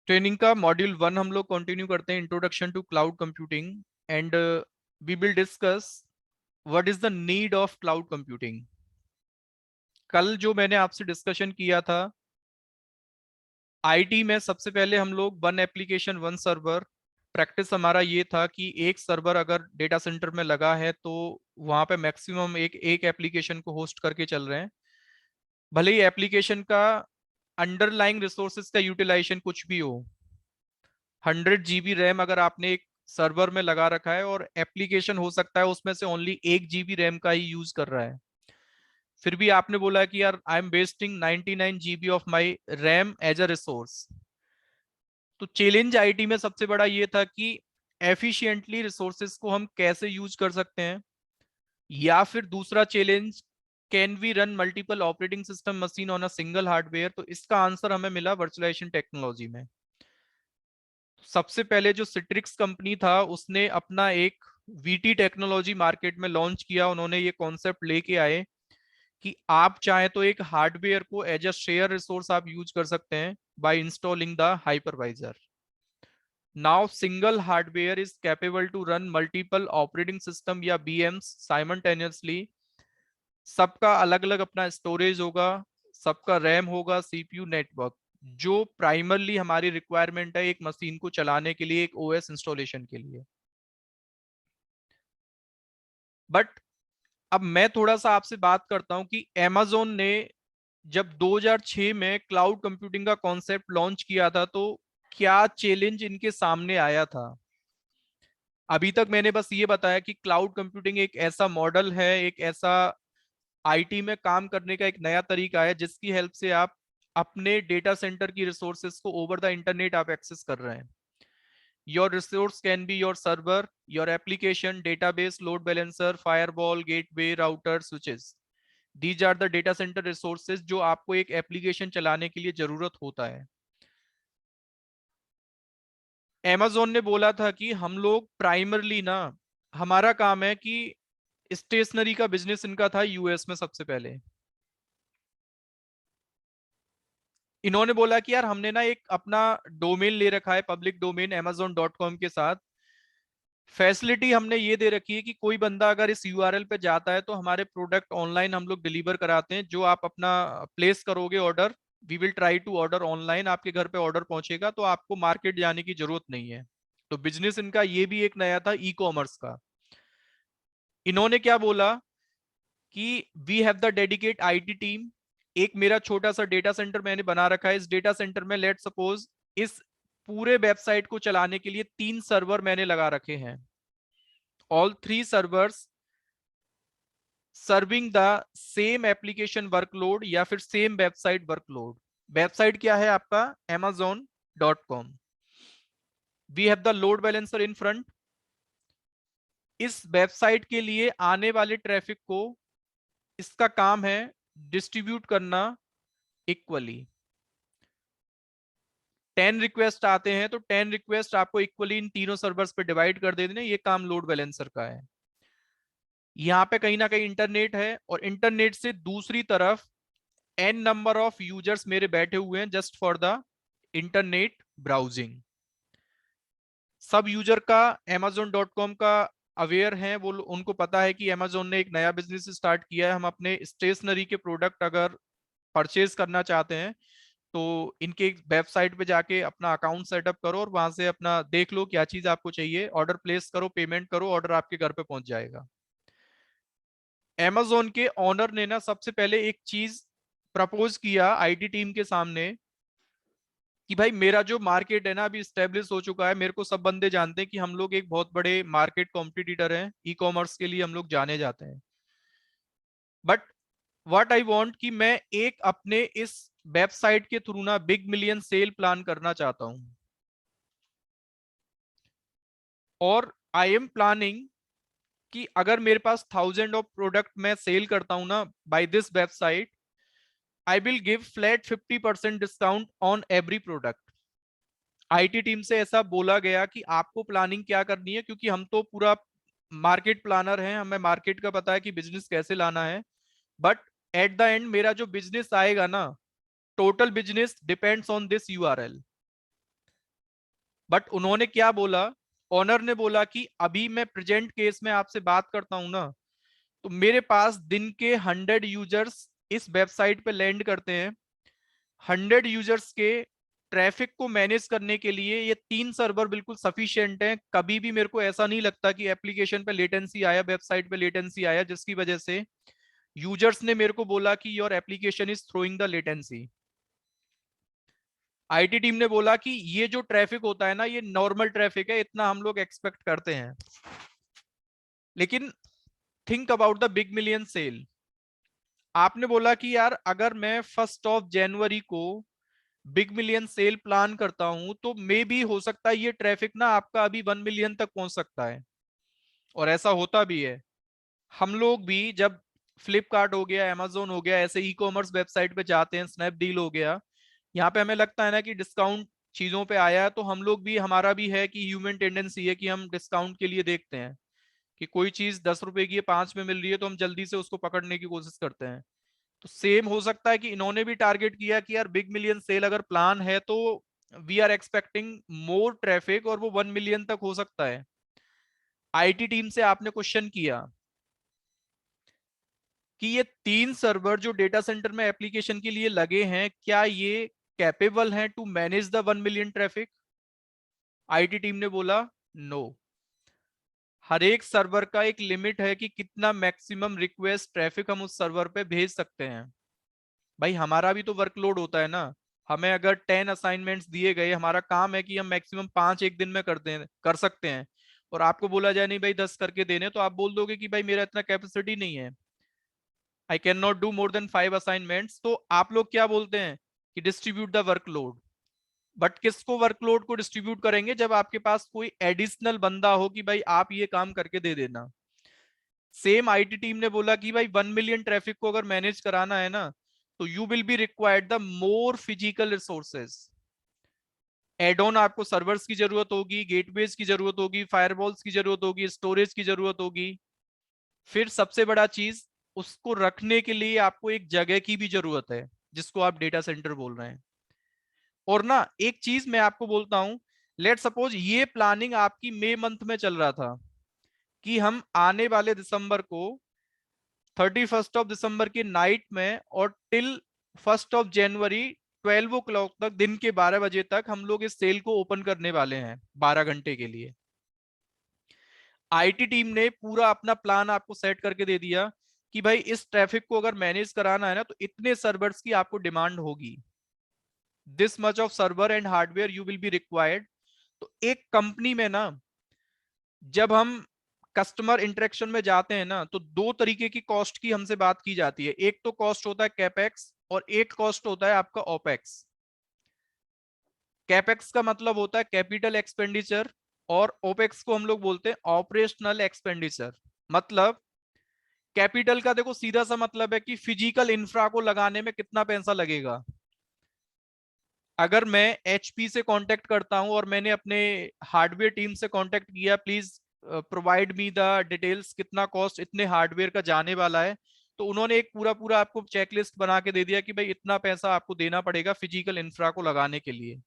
Training का module 1 हम लोग कंटिन्यू करते हैं, introduction to cloud computing. And we will discuss what is the need of cloud computing. कल जो मैंने आपसे डिस्कशन किया था, आईटी में सबसे पहले हम लोग one application one server, practice हमारा ये था कि एक सर्वर अगर डेटा सेंटर में लगा है तो वहां पे मैक्सिमम एक एक एप्लीकेशन को होस्ट करके चल रहे हैं। भले ही एप्लीकेशन का अंडरलाइंग रिसोर्सेज का यूटिलाइजेशन कुछ भी हो, 100 GB रैम अगर आपने एक सर्वर में लगा रखा है और एप्लीकेशन हो सकता है उसमें से ओनली 1 GB रैम का ही यूज कर रहा है, फिर भी आपने बोला कि यार I am wasting 99 GB of my RAM as a resource. तो चैलेंज आईटी में सबसे बड़ा ये था कि एफिशिएंटली रिसोर्सेज को हम कैसे यूज कर सकते हैं, या फिर दूसरा challenge, can we run multiple operating system machine on a single hardware. तो इसका आंसर हमें मिला वर्चुअलाइजेशन टेक्नोलॉजी में। सबसे पहले जो सिट्रिक्स कंपनी था उसने अपना एक वीटी टेक्नोलॉजी मार्केट में लॉन्च किया। उन्होंने ये कॉन्सेप्ट लेके आए कि आप चाहे तो एक हार्डवेयर को एज अ शेयर रिसोर्स आप यूज कर सकते हैं by installing the hypervisor. Now single hardware is capable to run multiple operating system या बीएम्स साइमल्टेनियसली। सबका अलग अलग अपना स्टोरेज होगा, सबका रैम होगा, सीपीयू, नेटवर्क। जो प्राइमरली हमारी रिक्वायरमेंट है एक मशीन को चलाने के लिए, एक ओएस इंस्टॉलेशन के लिए। बट अब मैं थोड़ा सा आपसे बात करता हूं कि amazon ने जब 2006 में क्लाउड कंप्यूटिंग का कॉन्सेप्ट लॉन्च किया था तो क्या चैलेंज इनके सामने आया था। अभी तक मैंने बस ये बताया कि क्लाउड कंप्यूटिंग एक ऐसा मॉडल है, एक ऐसा आईटी में काम करने का एक नया तरीका है जिसकी हेल्प से आप अपने डेटा सेंटर की रिसोर्सेज को ओवर द इंटरनेट आप एक्सेस कर रहे हैं। Your resource can be your server, your application, database, load balancer, firewall, gateway, router, switches. These are the data center resources जो आपको एक एप्लीकेशन चलाने के लिए जरूरत होता है। amazon ने बोला था कि हम लोग प्राइमरली ना, हमारा काम है कि स्टेशनरी का बिजनेस इनका था यूएस में सबसे पहले। इन्होंने बोला कि यार हमने ना एक अपना डोमेन ले रखा है, पब्लिक डोमेन amazon.com के साथ। फैसिलिटी हमने ये दे रखी है कि कोई बंदा अगर इस यूआरएल पे जाता है तो हमारे प्रोडक्ट ऑनलाइन हम लोग डिलीवर कराते हैं। जो आप अपना प्लेस करोगे order, we will try to order online, आपके घर पे ऑर्डर पहुंचेगा, तो आपको मार्केट जाने की जरूरत नहीं है। तो बिजनेस इनका ये भी एक नया था ई कॉमर्स का। इन्होंने क्या बोला कि we have the dedicate IT team. एक मेरा छोटा सा डेटा सेंटर मैंने बना रखा है। इस डेटा सेंटर में लेट सपोज इस पूरे वेबसाइट को चलाने के लिए 3 सर्वर मैंने लगा रखे हैं। All 3 servers serving the same application workload या फिर सेम वेबसाइट वर्कलोड। वेबसाइट क्या है आपका amazon.com। We have the load balancer in front. इस वेबसाइट के लिए आने वाले ट्रैफिक को इसका काम है डिस्ट्रीब्यूट करना इक्वली। 10 रिक्वेस्ट आते हैं तो 10 रिक्वेस्ट आपको इक्वली इन तीनों सर्वर्स पे डिवाइड कर देने, ये काम लोड बैलेंसर का है। यहाँ पे कहीं ना कहीं इंटरनेट है और इंटरनेट से दूसरी तरफ एन नंबर ऑफ यूजर्स मेरे बैठे हुए हैं just for the internet browsing. सब यूजर का amazon.com का अवेयर हैं, वो उनको पता है कि amazon ने एक नया बिजनेस स्टार्ट किया है। हम अपने स्टेशनरी के प्रोडक्ट अगर परचेज करना चाहते हैं तो इनके वेबसाइट पे जाके अपना अकाउंट सेटअप करो और वहां से अपना देख लो क्या चीज आपको चाहिए, ऑर्डर प्लेस करो, पेमेंट करो, ऑर्डर आपके घर पे पहुंच जाएगा। amazon के ऑनर ने ना सबसे पहले एक चीज प्रपोज किया आईटी टीम के सामने कि भाई मेरा जो मार्केट है ना अभी स्टेब्लिश हो चुका है, मेरे को सब बंदे जानते हैं कि हम लोग एक बहुत बड़े मार्केट कॉम्पिटिटर हैं, ई कॉमर्स के लिए हम लोग जाने जाते हैं। बट व्हाट आई वांट कि मैं एक अपने इस वेबसाइट के थ्रू ना बिग मिलियन सेल प्लान करना चाहता हूं। और आई एम प्लानिंग कि अगर मेरे पास 1000 ऑफ प्रोडक्ट मैं सेल करता हूं ना by this website, I will give flat 50% discount on every product. IT team से ऐसा बोला गया कि आपको प्लानिंग क्या करनी है, क्योंकि हम तो पूरा मार्केट प्लानर हैं, हमें मार्केट का पता है कि बिजनेस कैसे लाना है। बट एट द एंड मेरा जो बिजनेस आएगा ना, total business depends on this URL. But उन्होंने क्या बोला, ऑनर ने बोला कि अभी मैं प्रेजेंट केस में आपसे बात करता हूं ना, तो मेरे पास दिन के 100 यूजर्स इस वेबसाइट पे लैंड करते हैं। 100 यूजर्स के ट्रैफिक को मैनेज करने के लिए ये 3 सर्वर बिल्कुल सफिशिएंट हैं। कभी भी मेरे को ऐसा नहीं लगता कि एप्लीकेशन पे लेटेंसी आया, वेबसाइट पे लेटेंसी आया, जिसकी वजह से यूजर्स ने मेरे को बोला कि your application is throwing the latency. IT team ने बोला कि ये जो ट्रैफिक होता है ना, ये नॉर्मल ट्रैफिक है, इतना हम लोग एक्सपेक्ट करते हैं। लेकिन think about the big million sale. आपने बोला कि यार अगर मैं 1 जनवरी को बिग मिलियन सेल प्लान करता हूं तो मे भी हो सकता है ये ट्रैफिक ना आपका अभी 1 मिलियन तक पहुंच सकता है। और ऐसा होता भी है। हम लोग भी जब फ्लिपकार्ट हो गया, amazon हो गया, ऐसे ई कॉमर्स वेबसाइट पे जाते हैं, स्नैपडील हो गया, यहाँ पे हमें लगता है ना कि डिस्काउंट चीजों पे आया है, तो हम लोग भी, हमारा भी है कि ह्यूमन टेंडेंसी है कि हम डिस्काउंट के लिए देखते हैं कि कोई चीज 10 रुपए की है, 5 में मिल रही है, तो हम जल्दी से उसको पकड़ने की कोशिश करते हैं। तो सेम हो सकता है कि इन्होंने भी टारगेट किया कि यार बिग मिलियन सेल अगर प्लान है तो we are expecting more traffic, और वो 1 मिलियन तक हो सकता है। आईटी टीम से आपने क्वेश्चन किया कि ये 3 सर्वर जो डेटा सेंटर में एप्लीकेशन के लिए लगे हैं, क्या ये कैपेबल हैं to manage the 1 million traffic? IT team ने बोला नो। हर एक सर्वर का एक लिमिट है कि कितना मैक्सिमम रिक्वेस्ट ट्रैफिक हम उस सर्वर पे भेज सकते हैं। भाई हमारा भी तो वर्कलोड होता है ना। हमें अगर 10 असाइनमेंट्स दिए गए, हमारा काम है कि हम मैक्सिमम 5 एक दिन में कर सकते हैं, और आपको बोला जाए नहीं भाई 10 करके देने, तो आप बोल दोगे कि भाई मेरा इतना कैपेसिटी नहीं है, I can not do more than 5 assignments. तो आप लोग क्या बोलते हैं कि डिस्ट्रीब्यूट द वर्कलोड। बट किसको वर्कलोड को डिस्ट्रीब्यूट करेंगे? जब आपके पास कोई एडिशनल बंदा हो कि भाई आप ये काम करके दे देना। सेम आईटी टीम ने बोला कि भाई 1 मिलियन ट्रैफिक को अगर मैनेज कराना है ना, तो you will be required the more physical resources. Add on आपको सर्वर्स की जरूरत होगी, गेटवेज की जरूरत होगी, फायरवॉल्स की जरूरत होगी, स्टोरेज की जरूरत होगी। फिर सबसे बड़ा चीज, उसको रखने के लिए आपको एक जगह की भी जरूरत है, जिसको आप डेटा सेंटर बोल रहे हैं। और ना एक चीज मैं आपको बोलता हूं, लेट सपोज ये प्लानिंग आपकी मई मंथ में चल रहा था कि हम आने वाले दिसंबर को 31 दिसंबर की नाइट में और टिल 1 जनवरी 12 o'clock तक, दिन के 12 बजे तक हम लोग इस सेल को ओपन करने वाले हैं 12 घंटे के लिए। आईटी टीम ने पूरा अपना प्लान आपको सेट करके दे दिया कि भाई इस ट्रैफिक को अगर मैनेज कराना है ना, तो इतने सर्वर्स की आपको डिमांड होगी, this much of server and hardware you will be required. तो एक कंपनी में ना, जब हम कस्टमर इंटरेक्शन में जाते हैं ना, तो 2 तरीके की कॉस्ट की हमसे बात की जाती है। एक तो कॉस्ट होता है कैपेक्स, और एक कॉस्ट होता है आपका ओपेक्स। कैपेक्स का मतलब होता है कैपिटल एक्सपेंडिचर, और ओपेक्स को हम लोग बोलते हैं ऑपरेशनल एक्सपेंडिचर। मतलब कैपिटल का देखो सीधा सा मतलब है कि फिजिकल इंफ्रा को लगाने में कितना पैसा लगेगा। अगर मैं एचपी से कांटेक्ट करता हूं और मैंने अपने हार्डवेयर टीम से कांटेक्ट किया, please provide me the details, कितना कॉस्ट इतने हार्डवेयर का जाने वाला है, तो उन्होंने एक पूरा पूरा आपको चेकलिस्ट बना के दे दिया कि भाई इतना पैसा आपको देना पड़ेगा फिजिकल इंफ्रा को लगाने के लिए।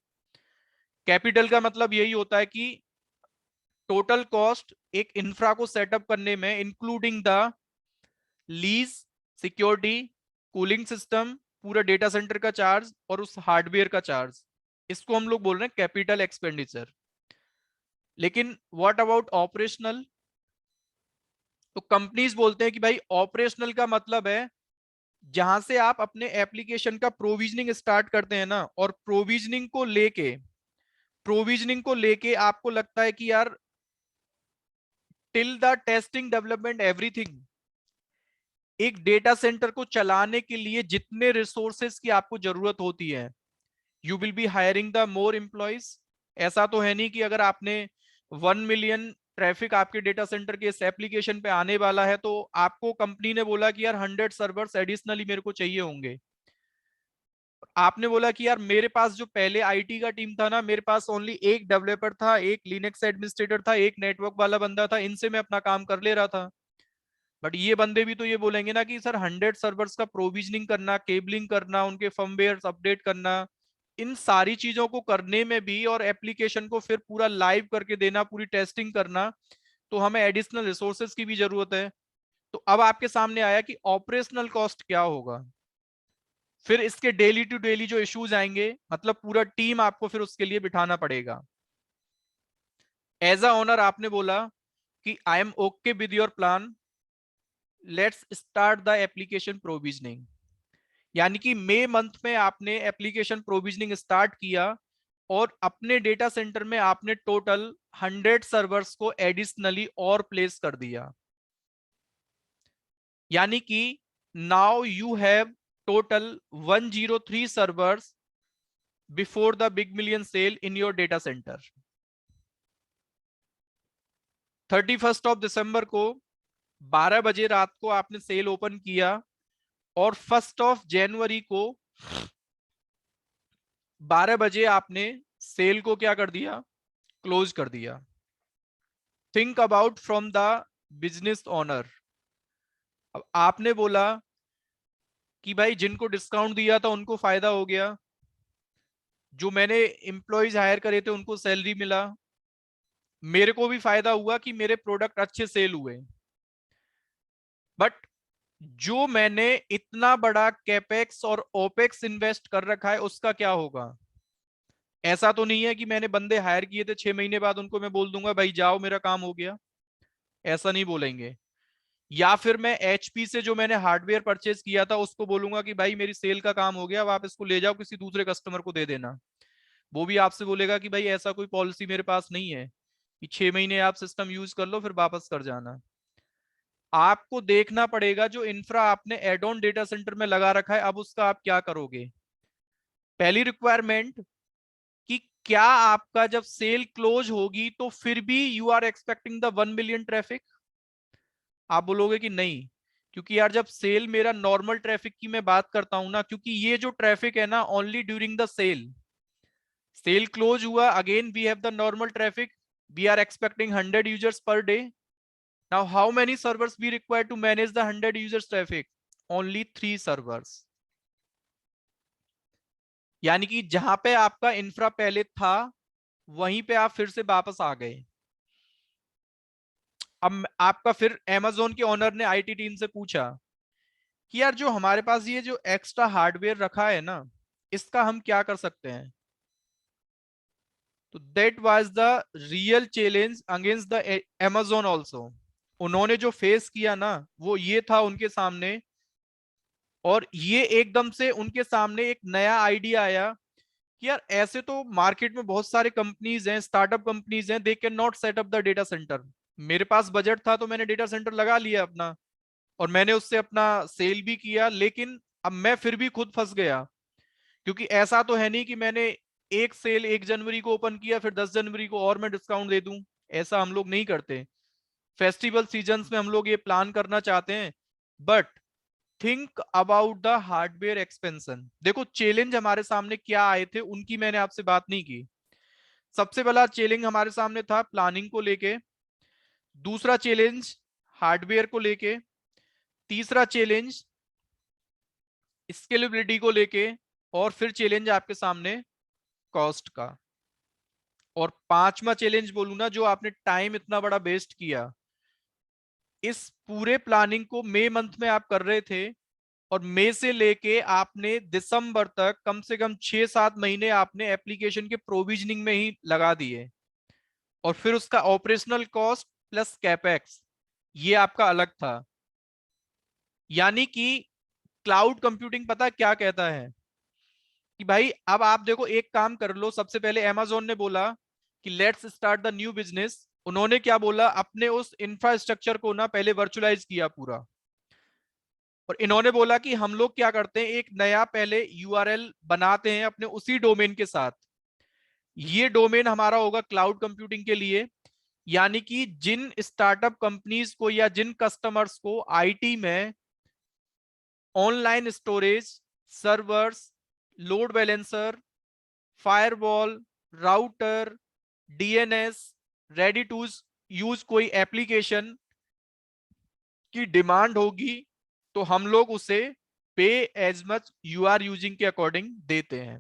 कैपिटल का मतलब यही होता है कि टोटल कॉस्ट एक इंफ्रा को सेटअप करने में, including the lease, security, cooling system, पूरा डेटा सेंटर का चार्ज और उस हार्डवेयर का चार्ज, इसको हम लोग बोल रहे हैं कैपिटल एक्सपेंडिचर। लेकिन व्हाट अबाउट ऑपरेशनल? तो कंपनीज बोलते हैं कि भाई ऑपरेशनल का मतलब है जहां से आप अपने एप्लीकेशन का प्रोविजनिंग स्टार्ट करते हैं ना, और प्रोविजनिंग को लेके आपको लगता है कि यार till the testing development everything, एक डेटा सेंटर को चलाने के लिए जितने रिसोर्सेस की आपको जरूरत होती है, you will B hiring the more employees. ऐसा तो है नहीं कि अगर आपने 1 मिलियन ट्रैफिक आपके डेटा सेंटर के इस एप्लीकेशन पे आने वाला है, तो आपको कंपनी ने बोला कि यार 100 सर्वर्स एडिशनली मेरे को चाहिए होंगे। आपने बोला कि यार मेरे पास जो पहले आईटी का टीम था ना, मेरे पास ओनली एक डेवलपर था, एक लिनक्स एडमिनिस्ट्रेटर था, एक नेटवर्क वाला बंदा था, इनसे मैं अपना काम कर ले रहा था। बट ये बंदे भी तो ये बोलेंगे ना कि सर 100 सर्वर्स का प्रोविजनिंग करना, केबलिंग करना, उनके फर्मवेयर अपडेट करना, इन सारी चीजों को करने में भी और एप्लीकेशन को फिर पूरा लाइव करके देना, पूरी टेस्टिंग करना, तो हमें एडिशनल रिसोर्सेज की भी जरूरत है। तो अब आपके सामने आया कि ऑपरेशनल कॉस्ट क्या होगा, फिर इसके डेली टू डेली जो इश्यूज आएंगे, मतलब पूरा टीम आपको फिर उसके लिए बिठाना पड़ेगा। एज अ ओनर आपने बोला कि I am okay with your plan, let's start the application provisioning. यानी कि मई मंथ में आपने एप्लीकेशन प्रोविजनिंग स्टार्ट किया और अपने डेटा सेंटर में आपने टोटल 100 सर्वर्स को एडिशनली और प्लेस कर दिया। यानी कि now you have total 103 servers before the big million sale in your data center. 31 दिसंबर को 12 बजे रात को आपने सेल ओपन किया और 1 जनवरी को 12 बजे आपने सेल को क्या कर दिया, क्लोज कर दिया। Think about from the business owner. अब आपने बोला कि भाई जिनको डिस्काउंट दिया था उनको फायदा हो गया, जो मैंने एम्प्लॉयज हायर करे थे उनको सैलरी मिला, मेरे को भी फायदा हुआ कि मेरे प्रोडक्ट अच्छे सेल हुए। बट जो मैंने इतना बड़ा कैपेक्स और ओपेक्स इन्वेस्ट कर रखा है उसका क्या होगा? ऐसा तो नहीं है कि मैंने बंदे हायर किए थे 6 महीने बाद उनको मैं बोल दूंगा भाई जाओ मेरा काम हो गया, ऐसा नहीं बोलेंगे। या फिर मैं एचपी से जो मैंने हार्डवेयर परचेज किया था उसको बोलूंगा कि भाई मेरी सेल का काम हो गया, अब आप इसको ले जाओ किसी दूसरे कस्टमर को दे देना। वो भी आपसे बोलेगा कि भाई ऐसा कोई पॉलिसी मेरे पास नहीं है कि 6 महीने आप सिस्टम यूज कर लो फिर वापस कर जाना। आपको देखना पड़ेगा जो इंफ्रा आपने एड ऑन डेटा सेंटर में लगा रखा है अब उसका आप क्या करोगे। पहली रिक्वायरमेंट कि क्या आपका जब सेल क्लोज होगी तो फिर भी you are expecting the 1 million traffic? आप बोलोगे कि नहीं, क्योंकि यार जब सेल मेरा नॉर्मल ट्रैफिक की मैं बात करता हूं ना, क्योंकि ये जो ट्रैफिक है ना only during the sale, sale close हुआ again we have the normal traffic, we are expecting 100 users per day. Now how many servers we require to manage the 100 users traffic? Only 3 servers. यानी कि जहां पे आपका infra पहले था वहीं पे आप फिर से वापस आ गए। अब आपका फिर अमेजोन के ओनर ने आईटी टीम से पूछा कि यार जो हमारे पास ये जो एक्स्ट्रा हार्डवेयर रखा है ना इसका हम क्या कर सकते हैं। तो that was the real challenge against the Amazon also. उन्होंने जो फेस किया ना वो ये था उनके सामने, और ये एकदम से उनके सामने एक नया आइडिया आया कि यार ऐसे तो मार्केट में बहुत सारे कंपनीज हैं, स्टार्टअप कंपनीज हैं, they can not set up the data centre. मेरे पास बजट था तो मैंने डेटा सेंटर लगा लिया अपना और मैंने उससे अपना सेल भी किया, लेकिन अब मैं फिर भी खुद फंस गया, क्योंकि ऐसा तो है नहीं कि मैंने एक सेल 1 जनवरी को ओपन किया फिर 10 जनवरी को और मैं डिस्काउंट दे दूं। ऐसा हम लोग नहीं करते। फेस्टिवल सीजन्स में हम लोग ये प्लान करना चाहते हैं, but think about the hardware expansion. देखो चैलेंज हमारे सामने क्या आए थे उनकी मैंने आपसे बात नहीं की। सबसे पहला चैलेंज हमारे सामने था प्लानिंग को लेके, दूसरा चैलेंज हार्डवेयर को लेके, तीसरा चैलेंज स्केलेबिलिटी को लेके, और फिर चैलेंज आपके सामने कॉस्ट का। और पांचवा चैलेंज बोलूं ना, जो आपने टाइम इतना बड़ा वेस्ट किया, इस पूरे प्लानिंग को मई मंथ में आप कर रहे थे और मई से लेके आपने दिसंबर तक कम से कम 6-7 महीने आपने एप्लीकेशन के प्रोविजनिंग में ही लगा दिए, और फिर उसका ऑपरेशनल कॉस्ट प्लस कैपेक्स ये आपका अलग था। यानी कि क्लाउड कंप्यूटिंग पता क्या कहता है कि भाई अब आप देखो एक काम कर लो। सबसे पहले अमेजोन ने बोला कि let's start the new business. उन्होंने क्या बोला, अपने उस इंफ्रास्ट्रक्चर को ना पहले वर्चुअलाइज किया पूरा, और इन्होंने बोला कि हम लोग क्या करते हैं एक नया पहले यूआरएल बनाते हैं अपने उसी डोमेन के साथ। ये डोमेन हमारा होगा क्लाउड कंप्यूटिंग के लिए। यानी कि जिन स्टार्टअप कंपनीज को या जिन कस्टमर्स को आईटी में online storage, servers, load balancer, firewall, router, DNS, ready to use कोई एप्लीकेशन की डिमांड होगी, तो हम लोग उसे pay as much you are using के अकॉर्डिंग देते हैं।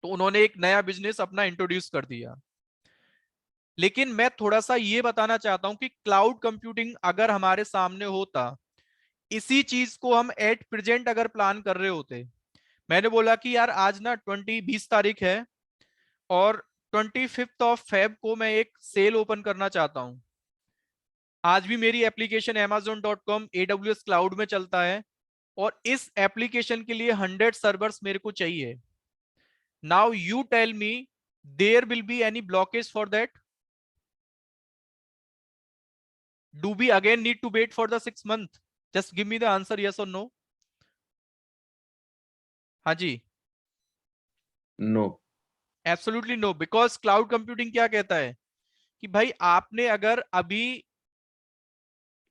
तो उन्होंने एक नया बिजनेस अपना इंट्रोड्यूस कर दिया। लेकिन मैं थोड़ा सा ये बताना चाहता हूं कि क्लाउड कंप्यूटिंग अगर हमारे सामने होता, इसी चीज को हम एट प्रेजेंट अगर प्लान कर रहे होते, मैंने बोला कि यार आज ना 20 तारीख है और 25 फेब को मैं एक सेल ओपन करना चाहता हूं। आज भी मेरी एप्लीकेशन amazon.com AWS क्लाउड में चलता है और इस एप्लीकेशन के लिए 100 सर्वर्स मेरे को चाहिए। Now you tell me, there will be any blockage for that? Do we again need to wait for the 6 month? Just give me the answer, yes or no. हाँ जी, no. Absolutely no, because cloud computing क्या कहता है कि भाई आपने अगर अभी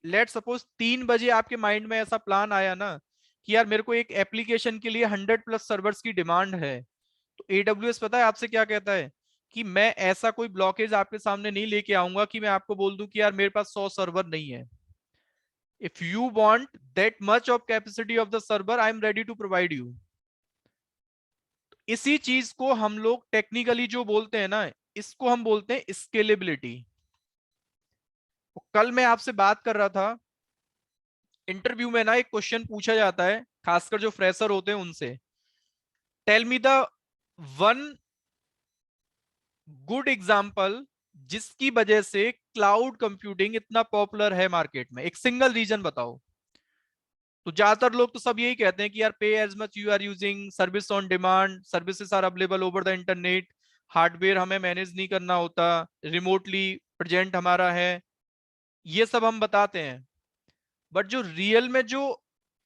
लेट सपोज 3 बजे आपके माइंड में ऐसा प्लान आया ना कि यार मेरे को एक एप्लीकेशन के लिए 100+ सर्वर्स की डिमांड है, तो एडब्ल्यूएस पता है आपसे क्या कहता है कि मैं ऐसा कोई ब्लॉकेज आपके सामने नहीं लेके आऊंगा कि मैं आपको बोल दूं कि यार मेरे पास 100 सर्वर नहीं है। If you want that much of capacity of the server, I am ready to provide you. इसी चीज को हम लोग टेक्निकली जो बोलते हैं ना, इसको हम बोलते हैं स्केलेबिलिटी। कल मैं आपसे बात कर रहा था, इंटरव्यू में ना एक क्वेश्चन पूछा जाता है खासकर जो फ्रेशर होते हैं उनसे, tell me the one good example जिसकी वजह से क्लाउड कंप्यूटिंग इतना पॉपुलर है मार्केट में, एक सिंगल रीजन बताओ। तो ज्यादातर लोग तो सब यही कहते हैं कि यार pay as much you are using, service on demand, services are available over the internet, hardware हमें मैनेज नहीं करना होता, रिमोटली प्रेजेंट हमारा है, ये सब हम बताते हैं। बट जो रियल में जो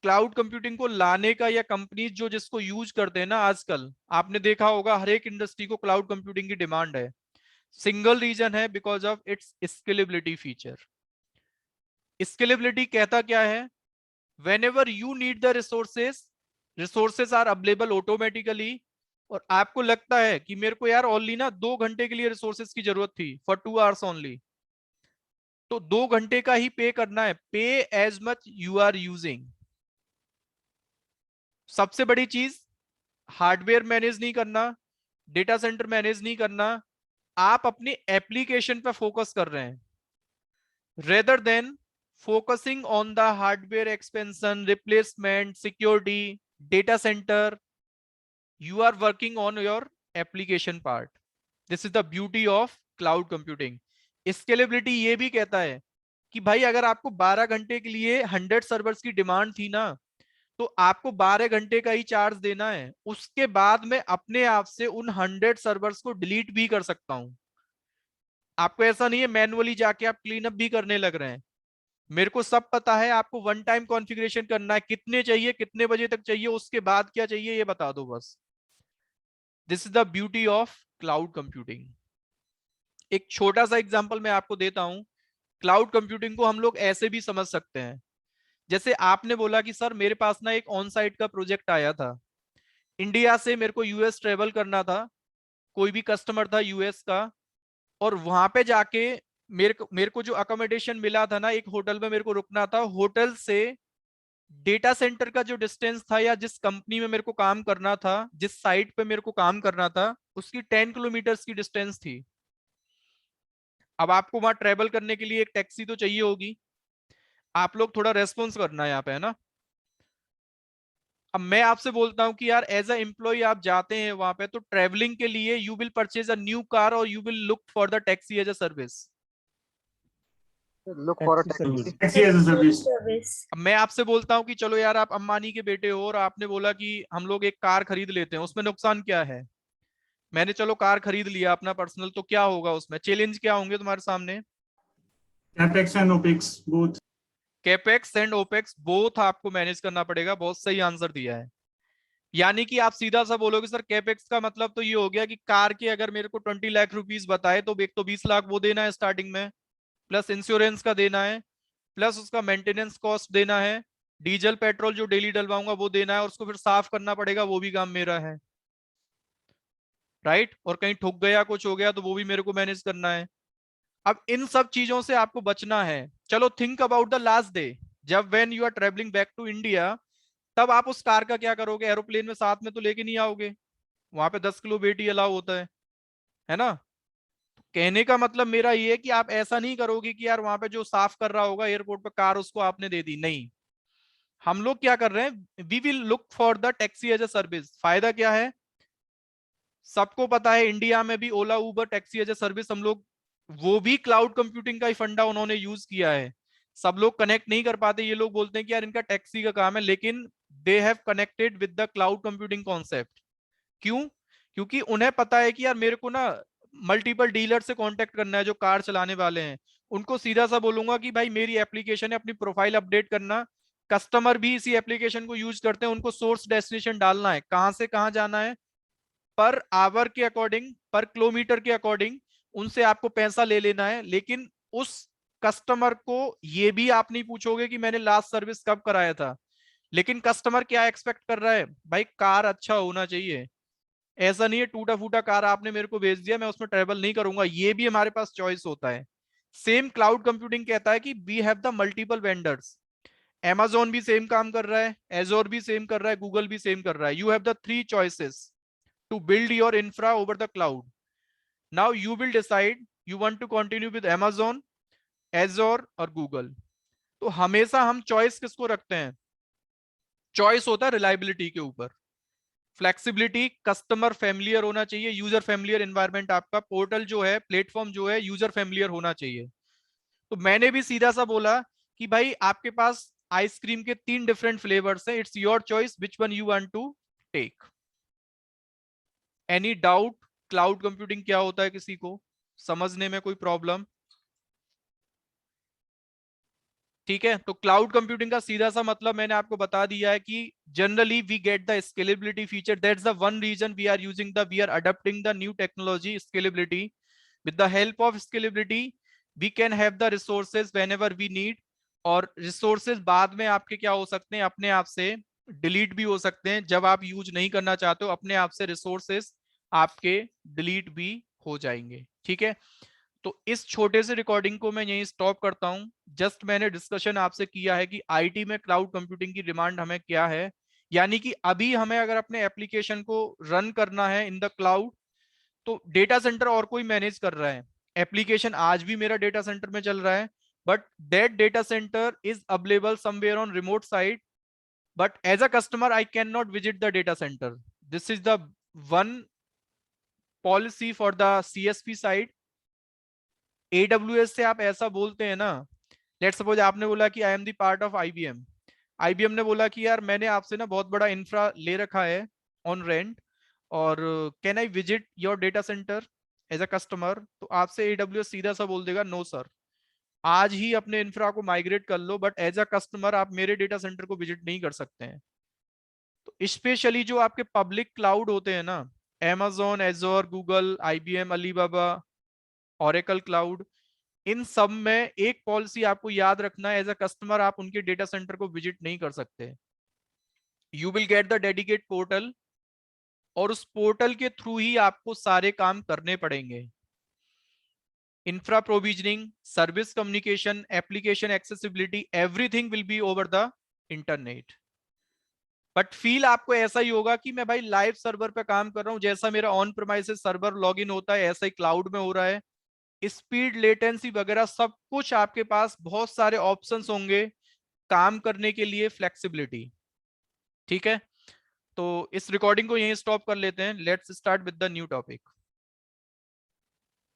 क्लाउड कंप्यूटिंग को लाने का या कंपनीज जो जिसको यूज करते हैं ना आजकल, आपने देखा होगा हर एक इंडस्ट्री को क्लाउड कंप्यूटिंग की डिमांड है। सिंगल रीजन है, because of its scalability feature. Scalability कहता क्या है, whenever you need the resources, resources are available automatically। और आपको लगता है कि मेरे को यार ओनली ना 2 घंटे के लिए रिसोर्सेज की जरूरत थी, फॉर 2 hours ओनली, तो 2 घंटे का ही पे करना है, pay as much you are using. सबसे बड़ी चीज, हार्डवेयर मैनेज नहीं करना, डेटा सेंटर मैनेज नहीं करना, आप अपनी एप्लीकेशन पर फोकस कर रहे हैं, rather than focusing on the hardware expansion, replacement, security, data center. You are working on your application part. This is the beauty of cloud computing. Scalability ये भी कहता है कि भाई अगर आपको 12 घंटे के लिए 100 सर्वर्स की डिमांड थी ना, तो आपको 12 घंटे का ही चार्ज देना है, उसके बाद में अपने आप से उन 100 सर्वर्स को डिलीट भी कर सकता हूं। आपको ऐसा नहीं है मैनुअली जाके आप क्लीन अप भी करने लग रहे हैं, मेरे को सब पता है, आपको वन टाइम कॉन्फ़िगरेशन करना है, कितने चाहिए, कितने बजे तक चाहिए, उसके बाद क्या चाहिए ये बता दो बस। This is the beauty of cloud computing. एक छोटा सा एग्जांपल मैं आपको देता हूं। क्लाउड कंप्यूटिंग को हम लोग ऐसे भी समझ सकते हैं, जैसे आपने बोला कि सर मेरे पास ना एक ऑन साइट का प्रोजेक्ट आया था, इंडिया से मेरे को यूएस ट्रेवल करना था, कोई भी कस्टमर था यूएस का, और वहां पे जाके मेरे को जो अकोमोडेशन मिला था ना, एक होटल में मेरे को रुकना था, होटल से डेटा सेंटर का जो डिस्टेंस था या जिस कंपनी में मेरे को काम करना था, जिस साइट पे मेरे को काम करना था, उसकी 10 किलोमीटर की डिस्टेंस थी। अब आपको वहां ट्रेवल करने के लिए एक टैक्सी तो चाहिए होगी, आप लोग थोड़ा रेस्पॉन्स करना है यहाँ पे, है ना। अब मैं आपसे बोलता हूँ कि यार एज अ एम्प्लॉय आप जाते हैं वहां पे, तो ट्रेवलिंग के लिए you will purchase a new car और you will look for the taxi as a service. Look for a Taxi taxi. service. Taxi as a service. अब मैं आपसे बोलता हूँ कि चलो यार आप अंबानी के बेटे हो और आपने बोला कि हम लोग एक कार खरीद लेते हैं, उसमें नुकसान क्या है। मैंने चलो कार खरीद लिया अपना पर्सनल, तो क्या होगा उसमें, चैलेंज क्या होंगे तुम्हारे सामने। CapEx and OpEx both. Capex and opex both आपको मैनेज करना पड़ेगा। बहुत सही आंसर दिया है। यानी कि आप सीधा सा बोलोगे सर कैपेक्स का मतलब तो ये हो गया कि कार के अगर मेरे को 20 लाख रुपीज बताए तो एक तो 20 लाख वो देना है स्टार्टिंग में, प्लस इंश्योरेंस का देना है, प्लस उसका मेंटेनेंस कॉस्ट देना है, डीजल पेट्रोल जो डेली डलवाऊंगा वो देना है, और उसको फिर साफ करना पड़ेगा, वो भी काम मेरा है, राइट। और कहीं ठुक गया कुछ हो गया तो वो भी मेरे को मैनेज करना है। अब इन सब चीजों से आपको बचना है। चलो think about the last day, जब when you are travelling back to India, तब आप उस कार का क्या करोगे, एरोप्लेन में साथ में तो लेके नहीं आओगे, वहां पे 10 किलो वेट ही अलाउ होता है ना। कहने का मतलब मेरा ये है कि आप ऐसा नहीं करोगे कि यार वहां पे जो साफ कर रहा होगा एयरपोर्ट पे कार, उसको आपने दे दी, नहीं। हम लोग क्या कर रहे हैं, we will look for the taxi as a service. फायदा क्या है, सबको पता है इंडिया में भी Ola Uber taxi as a service, हम लोग वो भी क्लाउड कंप्यूटिंग का ही फंडा उन्होंने यूज किया है। सब लोग कनेक्ट नहीं कर पाते, ये लोग बोलते हैं कि यार इनका टैक्सी का काम है, लेकिन they have connected with the cloud computing concept. क्यों? क्योंकि उन्हें पता है कि यार मेरे को ना मल्टीपल डीलर से कांटेक्ट करना है जो कार चलाने वाले हैं। उनको सीधा सा बोलूंगा कि भाई मेरी एप्लीकेशन है, अपनी प्रोफाइल अपडेट करना। कस्टमर भी इसी एप्लीकेशन को यूज करते हैं, उनको सोर्स डेस्टिनेशन डालना है, कहां से कहां जाना है, पर आवर के अकॉर्डिंग, पर किलोमीटर के अकॉर्डिंग उनसे आपको पैसा ले लेना है। लेकिन उस कस्टमर को ये भी आप नहीं पूछोगे कि मैंने लास्ट सर्विस कब कराया था। लेकिन कस्टमर क्या एक्सपेक्ट कर रहा है, भाई कार अच्छा होना चाहिए। ऐसा नहीं है टूटा फूटा कार आपने मेरे को भेज दिया, मैं उसमें ट्रेवल नहीं करूंगा, ये भी हमारे पास चॉइस होता है। सेम क्लाउड कंप्यूटिंग कहता है कि we have the multiple vendors. Amazon भी सेम काम कर रहा है, एजोर भी सेम कर रहा है, गूगल भी सेम कर रहा है। You have the 3 choices to build your infra over the cloud. Now you will decide you want to continue with Amazon, Azure और Google. तो हमेशा हम चॉइस किसको रखते हैं, चॉइस होता है रिलायबिलिटी के ऊपर। फ्लेक्सिबिलिटी, कस्टमर फेमिलियर होना चाहिए, यूजर फेमिलियर एनवायरनमेंट, आपका पोर्टल जो है, प्लेटफॉर्म जो है, यूजर फेमिलियर होना चाहिए। तो मैंने भी सीधा सा बोला कि भाई आपके पास आइसक्रीम के 3 डिफरेंट फ्लेवर्स हैं, it's your choice which one you want to take. Any doubt, cloud computing क्या होता है, किसी को समझने में कोई प्रॉब्लम? ठीक है, तो क्लाउड कंप्यूटिंग का सीधा सा मतलब मैंने आपको बता दिया है कि generally we get the scalability feature, that's the one reason we are adopting the new technology scalability. With the help of scalability we can have the resources whenever we need. और रिसोर्सेज बाद में आपके क्या हो सकते हैं, अपने आप से डिलीट भी हो सकते हैं। जब आप यूज नहीं करना चाहते हो, अपने आप से रिसोर्सेज आपके डिलीट भी हो जाएंगे। ठीक है, तो इस छोटे से रिकॉर्डिंग को मैं यहीं स्टॉप करता हूं। जस्ट मैंने डिस्कशन आपसे किया है कि आईटी में क्लाउड कंप्यूटिंग की डिमांड हमें क्या है। यानी कि अभी हमें अगर अपने एप्लीकेशन को रन करना है इन द क्लाउड, तो डेटा सेंटर और कोई मैनेज कर रहा है। एप्लीकेशन आज भी मेरा डेटा सेंटर में चल रहा है, but that data centre is available somewhere on remote site, but as a customer I cannot visit the data center. This is the one policy for the CSP side. AWS से आप ऐसा बोलते हैं ना, लेट सपोज आपने बोला कि I am the part of IBM। IBM ने बोला कि यार मैंने आपसे ना बहुत बड़ा इंफ्रा ले रखा है ऑन रेंट, और can I visit your data center as a customer. तो आपसे AWS सीधा सा बोल देगा नो सर, आज ही अपने इंफ्रा को माइग्रेट कर लो, बट एज अ कस्टमर आप मेरे डेटा सेंटर को विजिट नहीं कर सकते हैं। तो स्पेशली जो आपके पब्लिक क्लाउड होते हैं ना, Amazon, Azure, Google, IBM, Alibaba, Oracle cloud, इन सब में एक पॉलिसी आपको याद रखना है, एज अ कस्टमर आप उनके डेटा सेंटर को विजिट नहीं कर सकते। You will get the dedicate portal, और उस पोर्टल के थ्रू ही आपको सारे काम करने पड़ेंगे। Infra provisioning, service communication, application accessibility, everything will be over the internet. But feel आपको ऐसा ही होगा कि मैं भाई लाइव सर्वर पे काम कर रहा हूं, जैसा मेरा ऑन प्रेमाइसेस सर्वर लॉगिन होता है ऐसा ही क्लाउड में हो रहा है। स्पीड, लेटेंसी वगैरह सब कुछ आपके पास, बहुत सारे ऑप्शंस होंगे काम करने के लिए, फ्लेक्सिबिलिटी। ठीक है, तो इस रिकॉर्डिंग को यहीं स्टॉप कर लेते हैं। Let's start with the new topic.